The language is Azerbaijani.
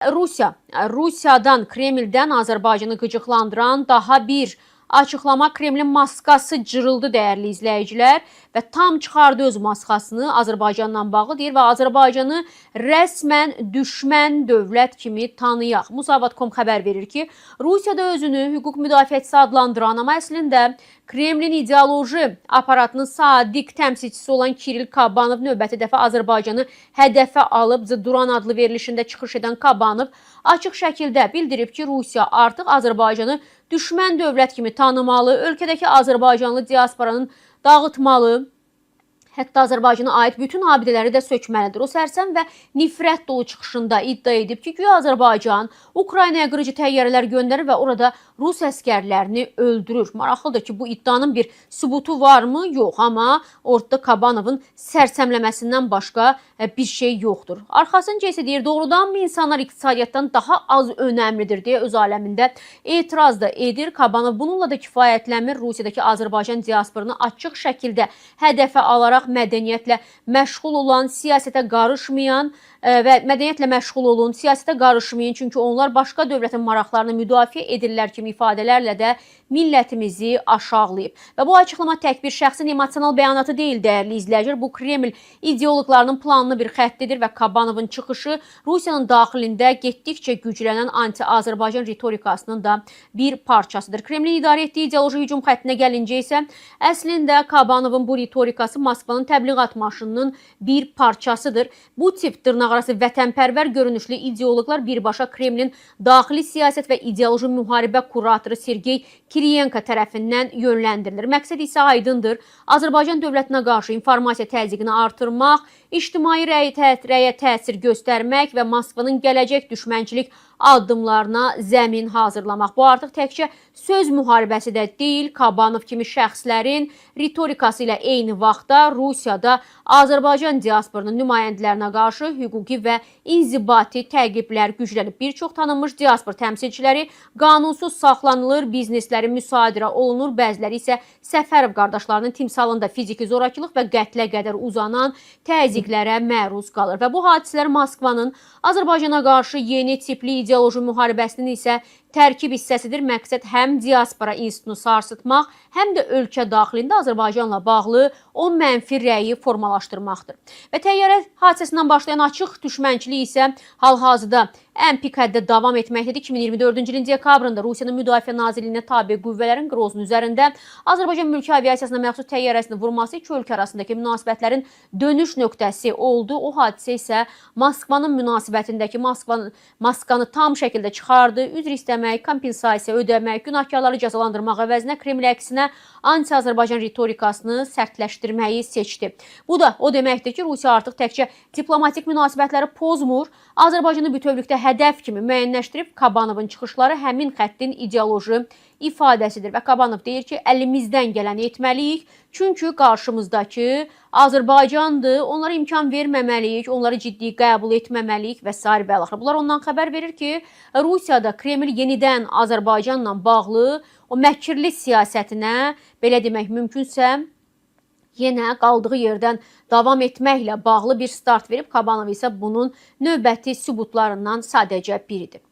Rusiyadan, Kremldən Azərbaycanı qıcıqlandıran daha bir açıqlama. Kremlin maskası cırıldı dəyərli izləyicilər və tam çıxardı öz maskasını Azərbaycanla bağlı deyir və Azərbaycanı rəsmən düşmən dövlət kimi tanıyaq. Musavat.com xəbər verir ki, Rusiyada özünü hüquq müdafiəçisi adlandıran, amma əslində Kremlin ideoloji aparatının sadiq təmsilçisi olan Kiril Kabanov növbəti dəfə Azərbaycanı hədəfə alıb. Duran adlı verilişində çıxış edən Kabanov açıq şəkildə bildirib ki, Rusiya artıq Azərbaycanı düşmən dövlət kimi tanımalı, ölkədəki Azərbaycanlı diasporanın dağıtmalı, hətta Azərbaycana aid bütün abidələri də sökməlidir. O sərsəm və nifrət dolu çıxışında iddia edib ki, güya Azərbaycan Ukraynaya qırıcı təyyarələr göndərir və orada Rus əskərlərini öldürür. Maraqlıdır ki, bu iddianın bir sübutu varmı? Yox, amma ortada Kabanovun sərsəmləməsindən başqa bir şey yoxdur. Arxasınca isə deyir, doğrudanmı insanlar iqtisadiyyatdan daha az önəmlidir deyə öz aləmində etiraz da edir. Kabanov bununla da kifayətlənmir. Rusiyadakı Azərbaycan diasporunu açıq şəkildə hədəfə alaraq mədəniyyətlə məşğul olan, siyasətə qarışmayan və mədəniyyətlə məşğul olun, siyasətə qarışmayın, çünki onlar başqa dövlətin maraqlarını müdafiə edirlər kimi ifadələrlə də millətimizi aşağılayıb. Və bu açıqlama tək bir şəxsin emosional bəyanatı deyil, dəyərli izləyicilər. Bu Kreml ideoloqlarının planlı bir xəttidir və Kabanovun çıxışı Rusiyanın daxilində getdikcə güclənən anti-Azərbaycan ritorikasının da bir parçasıdır. Kremlin idarə etdiyi ideoloji hücum xəttinə gəlincə isə əslində Kabanovun bu ritorikası Moskvanın təbliğat maşınının bir parçasıdır. Bu tip dırnaqarası vətənpərvər görünüşlü ideoloqlar birbaşa Kremlin daxili siyasət və ideoloji müharibə kuratoru Sergey Kiriyenko tərəfindən yönləndirilir. Məqsəd isə aydındır. Azərbaycan dövlətinə qarşı informasiya təzyiqini artırmaq, ictimai rəyə təsir göstərmək və Moskvanın gələcək düşmənçilik addımlarına zəmin hazırlamaq. Bu artıq təkcə söz müharibəsi də deyil. Kabanov kimi şəxslərin ritorikası ilə eyni vaxtda Rusiyada Azərbaycan diasporunun nümayəndələrinə qarşı hüquqi və inzibati təqiblər güclənib. Bir çox tanınmış diaspor təmsilçiləri qanunsuz saxlanılır, biznesləri müsadirə olunur, bəziləri isə Səfərov qardaşlarının timsalında fiziki zorakılıq və qətlə qədər uzanan təzyiqlərə məruz qalır. Və bu hadisələr Moskvanın Azərbaycana qarşı yeni tipli ideoloji müharibəsinin isə tərkib hissəsidir. Məqsəd həm diaspora institutunu sarsıtmaq, həm də ölkə daxilində Azərbaycanla bağlı o mənfi rəyi formalaşdırmaqdır. Və təyyarə hadisəsindən başlayan açıq düşmənçilik isə hal-hazırda ən pik həddə davam etməkdədir. 2024-cü ilin dekabrında Rusiyanın Müdafiə Nazirliyinə tabe qüvvələrin Qrozn üzərində Azərbaycan mülki aviasiyasına məxsus təyyarəsini vurması iki ölkə arasındakı münasibətlərin dönüş nöqtəsi oldu. O hadisə isə Moskvanın münasibətindəki maskanı tam şəkildə çıxardı. Üzr istəmək, kompensasiya ödəmək, günahkarları cəzalandırmaq əvəzinə Kreml əksinə anti-Azərbaycan ritorikasını sərtləşdirməyi seçdi. Bu da o deməkdir ki, Rusiya artıq təkcə diplomatik münasibətləri pozmur, Azərbaycanı bütövlükdə hədəf kimi müəyyənləşdirib. Kabanovun çıxışları həmin xəttin ideoloji ifadəsidir və Kabanov deyir ki, əlimizdən gələni etməliyik, çünki qarşımızdakı Azərbaycandır, onlara imkan verməməliyik, onları ciddi qəbul etməməliyik və s. və axır. Bunlar ondan xəbər verir ki, Rusiyada Kreml yenidən Azərbaycanla bağlı o məkirli siyasətinə, belə demək mümkünsə, yenə qaldığı yerdən davam etməklə bağlı bir start verib. Kabanov isə bunun növbəti sübutlarından sadəcə biridir.